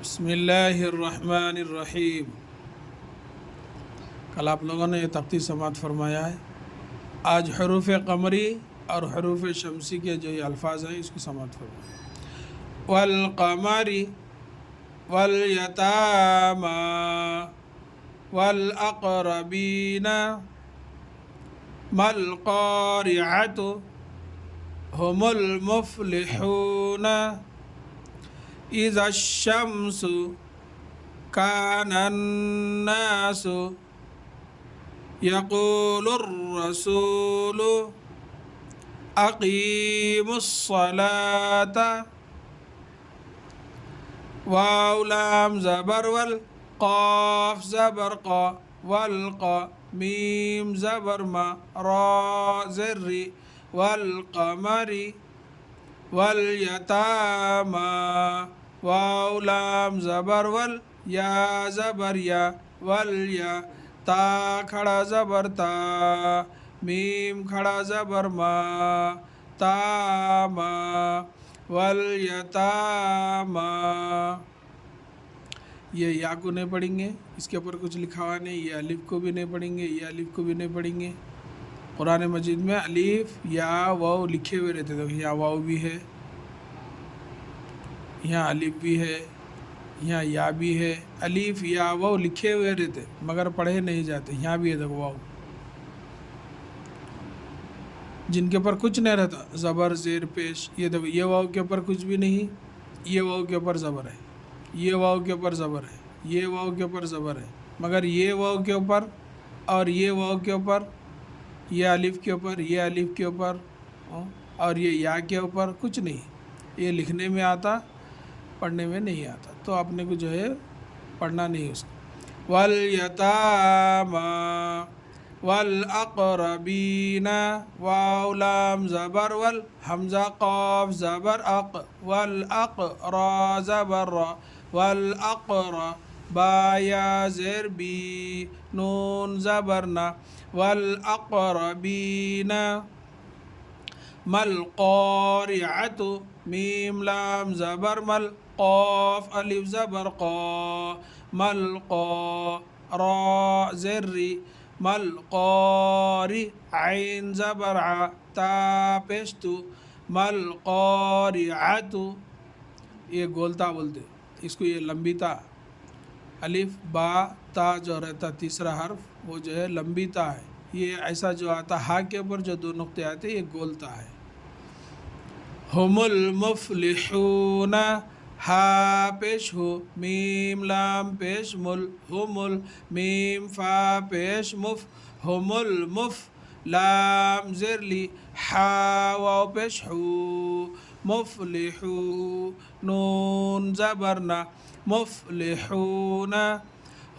बिस्मिल्लाहिर्रहमानिर्रहीम। कल आप लोगों ने ये तख्ती समात फरमाया है। आज हरूफ कमरी और हरूफ शमसी के जो ये अल्फाज हैं इसको समात फरमाया। वल कमरी वल यतामा वल अक़रबीना मल क़ारिअतु हुमुल मुफ़्लिहूना इज़ा शम्सु कानन्नासु यक़ूलुर रसूलु अक़ीमुस्सलाता वाव लाम ज़बर वल क़ाफ़ ज़बर क़ा वल क़ा मीम ज़बर मा रा ज़र्री वल क़मरी वल यतामा वाव लाम ज़बर वल या ज़बर या वल या ता खड़ा ज़बर ता मीम खड़ा ज़बर मा तामा वल यतामा। ये या को नहीं पढ़ेंगे, इसके ऊपर कुछ लिखा हुआ नहीं। ये अलिफ को भी नहीं पढ़ेंगे, ये अलिफ को भी नहीं पढ़ेंगे। कुरान मजीद में अलिफ या वाव लिखे हुए रहते थे। यहाँ वाव भी है, यहाँ अलिफ भी है, यहाँ या भी है। अलिफ या वाव लिखे हुए रहते मगर पढ़े नहीं जाते। यहाँ भी है देखो वाव, जिनके ऊपर कुछ नहीं रहता, ज़बर ज़ेर पेश। ये देखो ये वाव के ऊपर कुछ भी नहीं, ये वाव के ऊपर ज़बर है, ये वाव के ऊपर ज़बर है, ये वाव के ऊपर ज़बर है, मगर ये वाव के ऊपर और ये वाव के ऊपर, ये अलिफ के ऊपर, ये अलिफ के ऊपर और ये या के ऊपर कुछ नहीं। ये लिखने में आता, पढ़ने में नहीं आता, तो आपने को जो है पढ़ना नहीं उसको। वल यतामा वल अक़रबीना वाव लाम ज़बर वल हमज़ा क़ाफ़ ज़बर अक़ वल अक़ रा ज़बर रा वल अक़रा बा या ज़ेर बी नून ज़बर ना वल अक़रबीना मल क़ारिअतु मीम लाम ज़बर मल क़ाफ़ अलिफ ज़बर क़ा मल क़ा रा ज़र्री मल क़ारि ऐन ज़बर आ ता पेशतु मल क़ारिअतु। ये गोलता बोलते इसको, ये लंबी ता अलिफ बा ता जो रहता तीसरा हर्फ वो जो है लंबी ता है। ये ऐसा जो आता हा के ऊपर जो दो नुक्ते आते ये गोलता है। हुमुल मुफ़्लिहूना हा पेश हो मीम लाम पेश मुल हुमुल मीम फा पेश मुफ हुमुल मुफ लाम ज़िरली हा वाव पेश हू मुफ़्लिहू नून ज़बरना मुफ़्लिहूना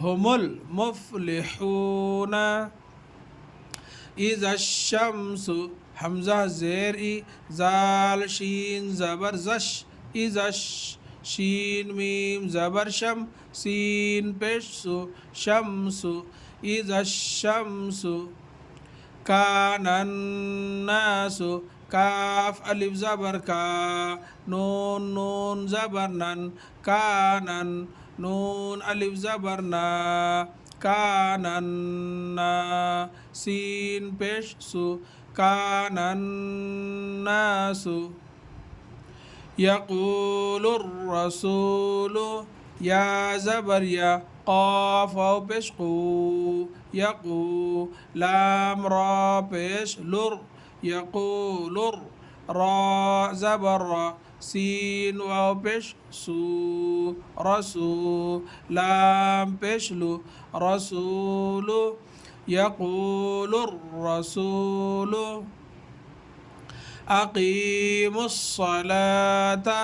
हुमुल मुफ़्लिहूना इज़ा शम्सु हमज़ा ज़ेर ई ज़ाल शीन ज़बर ज़श इज़ा शीन मीम ज़बर शम सीन पेश सु शम्सु इज़ा शम्सु कानन्नासु काफ अलिफ ज़बर का नून नून ज़बर नन कानन नून अलिफ ज़बर ना कानन्ना सीन पेश सु कानन्नासु यक़ूलुर रसूलु या ज़बर या क़ाफ़ वाव पेश क़ू यक़ू लाम रा पेश लुर यक़ूलुर रा ज़बर रा सीन वाव पेश सू रसू लाम पेश लु रसूलु यक़ूलुर रसूलु अक़ीमुस्सलाता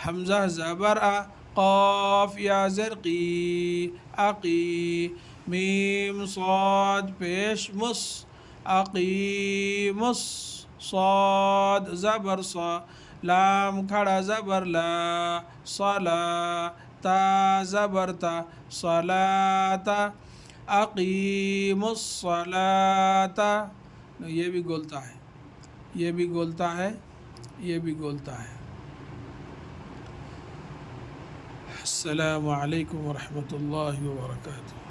हमज़ा ज़बर आ क़ाफ़ या ज़रक़ी अक़ी मीम साद पेश मुस अक़ीमुस साद ज़बर सा लाम खड़ा ज़बर ला सला ता ज़बर ता सलाता अक़ीमुस्सलाता। ये भी गोलता है, ये भी गोलता है, ये भी गोलता है। अस्सलामु अलैकुम वरहमतुल्लाहि वबरकातुहू।